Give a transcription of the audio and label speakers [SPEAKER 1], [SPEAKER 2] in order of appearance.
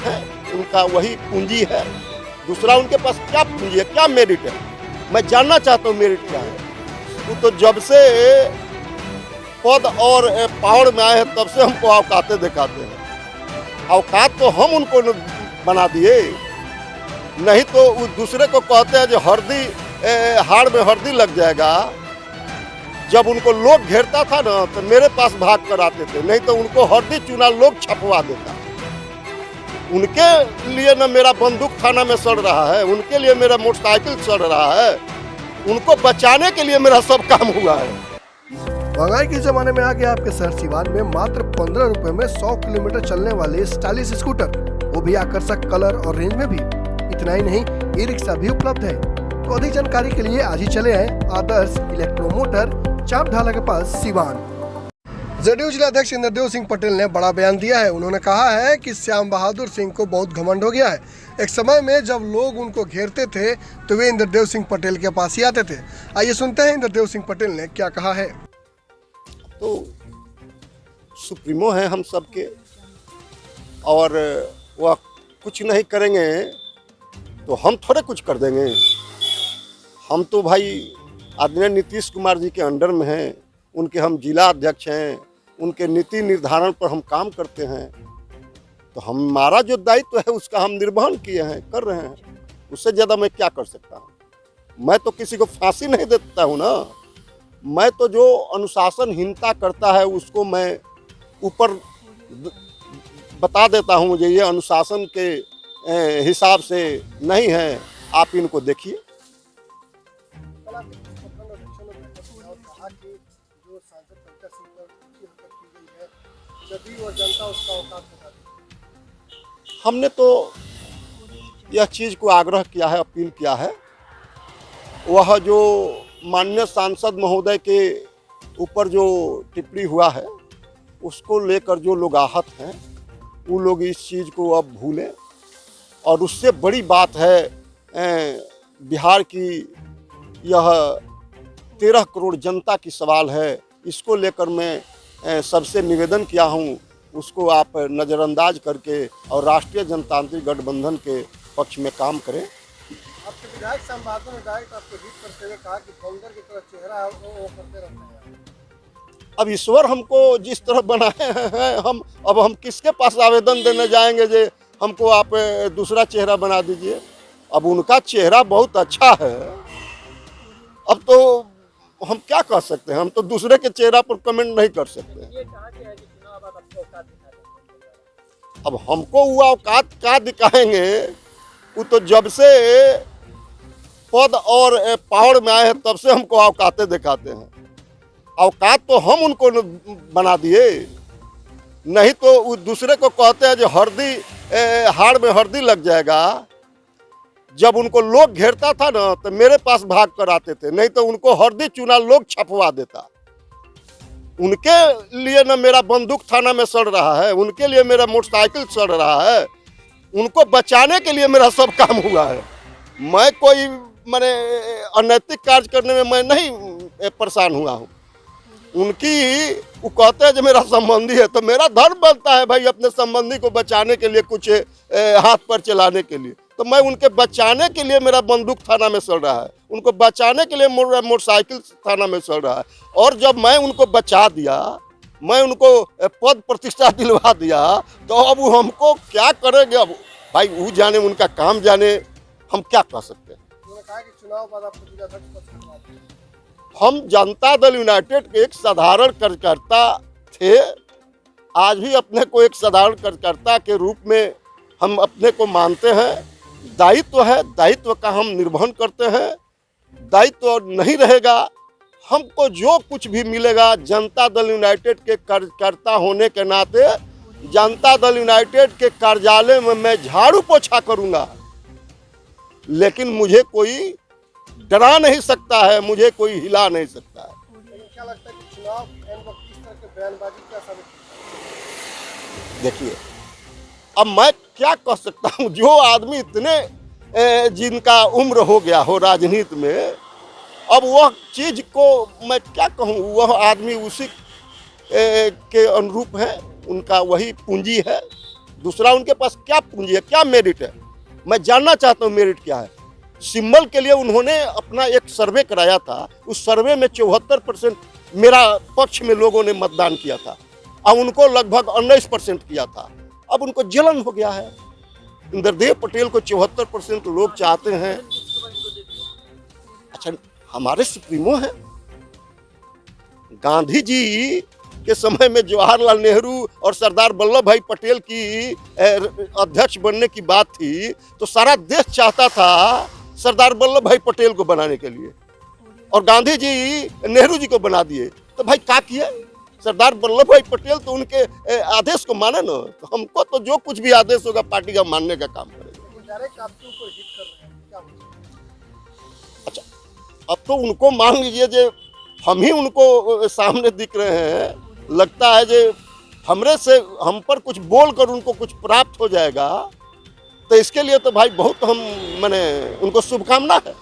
[SPEAKER 1] है, उनका वही पूंजी है। दूसरा उनके पास क्या पूंजी है, क्या मेरिट है, मैं जानना चाहता हूँ मेरिट क्या है। वो तो जब से पद और पावर में आए हैं तब से हमको औकातें दिखाते हैं। औकात तो हम उनको बना दिए, नहीं तो वो दूसरे को कहते हैं जो हल्दी हाड़ में हल्दी लग जाएगा। जब उनको लोग घेरता था ना तो मेरे पास भाग कर आते थे, नहीं तो उनको हल्दी चूना लोग छपवा देता। उनके लिए ना मेरा बंदूक थाना में सड़ रहा है, उनके लिए मेरा मोटरसाइकिल सड़ रहा है, उनको बचाने के लिए मेरा सब काम हुआ है।
[SPEAKER 2] महंगाई के जमाने में आ गया आपके शहर सिवान में मात्र 15 रुपए में 100 किलोमीटर चलने वाले स्टाइलिश स्कूटर, वो भी आकर्षक कलर और रेंज में भी। इतना ही नहीं, ई रिक्शा भी उपलब्ध है। तो अधिक जानकारी के लिए आज ही चले आए आदर्श इलेक्ट्रोमोटर, चाप ढाला के पास, सिवान। जदयू जिलाध्यक्ष इंद्रदेव सिंह पटेल ने बड़ा बयान दिया है। उन्होंने कहा है कि श्याम बहादुर सिंह को बहुत घमंड हो गया है। एक समय में जब लोग उनको घेरते थे तो वे इंद्रदेव सिंह पटेल के पास ही आते थे। आइए सुनते हैं इंद्रदेव सिंह पटेल ने क्या कहा है।
[SPEAKER 1] तो सुप्रीमो है हम सबके, और वह कुछ नहीं करेंगे तो हम थोड़े कुछ कर देंगे। हम तो भाई आदरणीय नीतीश कुमार जी के अंडर में हैं, उनके हम जिला अध्यक्ष हैं, उनके नीति निर्धारण पर हम काम करते हैं। तो हमारा जो दायित्व है उसका हम निर्वहन किए हैं, कर रहे हैं। उससे ज़्यादा मैं क्या कर सकता हूँ। मैं तो किसी को फांसी नहीं देता हूँ ना। मैं तो जो अनुशासनहीनता करता है उसको मैं ऊपर बता देता हूँ, मुझे ये अनुशासन के हिसाब से नहीं है, आप इनको देखिए। हमने तो यह चीज़ को आग्रह किया है, अपील किया है। वह जो माननीय सांसद महोदय के ऊपर जो टिप्पणी हुआ है उसको लेकर जो लोग आहत हैं वो लोग इस चीज़ को अब भूलें। और उससे बड़ी बात है बिहार की यह 13 करोड़ जनता की सवाल है। इसको लेकर मैं सबसे निवेदन किया हूँ, उसको आप नज़रअंदाज करके और राष्ट्रीय जनतांत्रिक गठबंधन के पक्ष में काम करें।
[SPEAKER 2] आपके विधायक श्याम बहादुर ने डायरेक्ट आपको हिट करते हुए कहा कि बंदर की तरह चेहरा है वो करते रहते हैं।
[SPEAKER 1] अब ईश्वर हमको जिस तरह बनाए हैं, हम किसके पास आवेदन देने जाएंगे जे हमको आप दूसरा चेहरा बना दीजिए। अब उनका चेहरा बहुत अच्छा है, अब तो हम क्या कह सकते हैं, हम तो दूसरे के चेहरा पर कमेंट नहीं कर सकते। अब हमको वो औकात क्या दिखाएंगे, वो तो जब से पद और पावर में आए हैं तब से हमको औकातें दिखाते हैं। औकात तो हम उनको बना दिए, नहीं तो वो दूसरे को कहते हैं जो हल्दी हाड़ में हल्दी लग जाएगा। जब उनको लोग घेरता था ना तो मेरे पास भाग कर आते थे, नहीं तो उनको हल्दी चूना लोग छपवा देता। उनके लिए ना मेरा बंदूक थाना में सड़ रहा है, उनके लिए मेरा मोटरसाइकिल सड़ रहा है, उनको बचाने के लिए मेरा सब काम हुआ है। मैं कोई मैंने अनैतिक कार्य करने में मैं नहीं परेशान हुआ हूँ। उनकी वो कहते हैं जो मेरा संबंधी है, तो मेरा धर्म बनता है भाई अपने संबंधी को बचाने के लिए, कुछ हाथ पर चलाने के लिए। तो मैं उनके बचाने के लिए मेरा बंदूक थाना में सड़ रहा है, उनको बचाने के लिए मोटरसाइकिल थाना में सड़ रहा है। और जब मैं उनको बचा दिया, मैं उनको पद प्रतिष्ठा दिलवा दिया, तो अब वो हमको क्या करेंगे। अब भाई वो जाने, उनका काम जाने, हम क्या कर सकते हैं।
[SPEAKER 2] चुनाव बाद आपको
[SPEAKER 1] हम जनता दल यूनाइटेड के एक साधारण कार्यकर्ता थे, आज भी अपने को एक साधारण कार्यकर्ता के रूप में हम अपने को मानते हैं। दायित्व है, दायित्व का हम निर्वहन करते हैं। दायित्व नहीं रहेगा, हमको जो कुछ भी मिलेगा जनता दल यूनाइटेड के कार्यकर्ता होने के नाते जनता दल यूनाइटेड के कार्यालय में मैं झाड़ू पोछा करूंगा, लेकिन मुझे कोई डरा नहीं सकता है, मुझे कोई हिला नहीं सकता है।
[SPEAKER 2] क्या लगता है कि चुनाव किस तरह के बयानबाजी क्या साबित?
[SPEAKER 1] देखिए, अब मैं क्या कह सकता हूँ, जो आदमी इतने जिनका उम्र हो गया हो राजनीति में, अब वह चीज को मैं क्या कहूँ, वह आदमी उसी के अनुरूप है, उनका वही पूंजी है। दूसरा उनके पास क्या पूंजी है, क्या मेरिट है, मैं जानना चाहता हूँ मेरिट क्या है। सिंबल के लिए उन्होंने अपना एक सर्वे कराया था, उस सर्वे में 74% मेरा पक्ष में लोगों ने मतदान किया था और उनको लगभग 19% किया था। अब उनको जलन हो गया है। इंद्रदेव पटेल को 74% लोग चाहते हैं। अच्छा, हमारे सुप्रीमो हैं। गांधी जी के समय में जवाहरलाल नेहरू और सरदार वल्लभ भाई पटेल की अध्यक्ष बनने की बात थी, तो सारा देश चाहता था सरदार वल्लभ भाई पटेल को बनाने के लिए, और गांधी जी नेहरू जी को बना दिए। तो भाई क्या किए? सरदार वल्लभ भाई पटेल तो उनके आदेश को माने ना, तो हमको तो जो कुछ भी आदेश होगा पार्टी का मानने का काम करेगा। अच्छा, अब तो उनको मान लीजिए जो हम ही उनको सामने दिख रहे हैं, लगता है जो हमरे से हम पर कुछ बोलकर उनको कुछ प्राप्त हो जाएगा, तो इसके लिए तो भाई बहुत हम माने उनको शुभकामना है।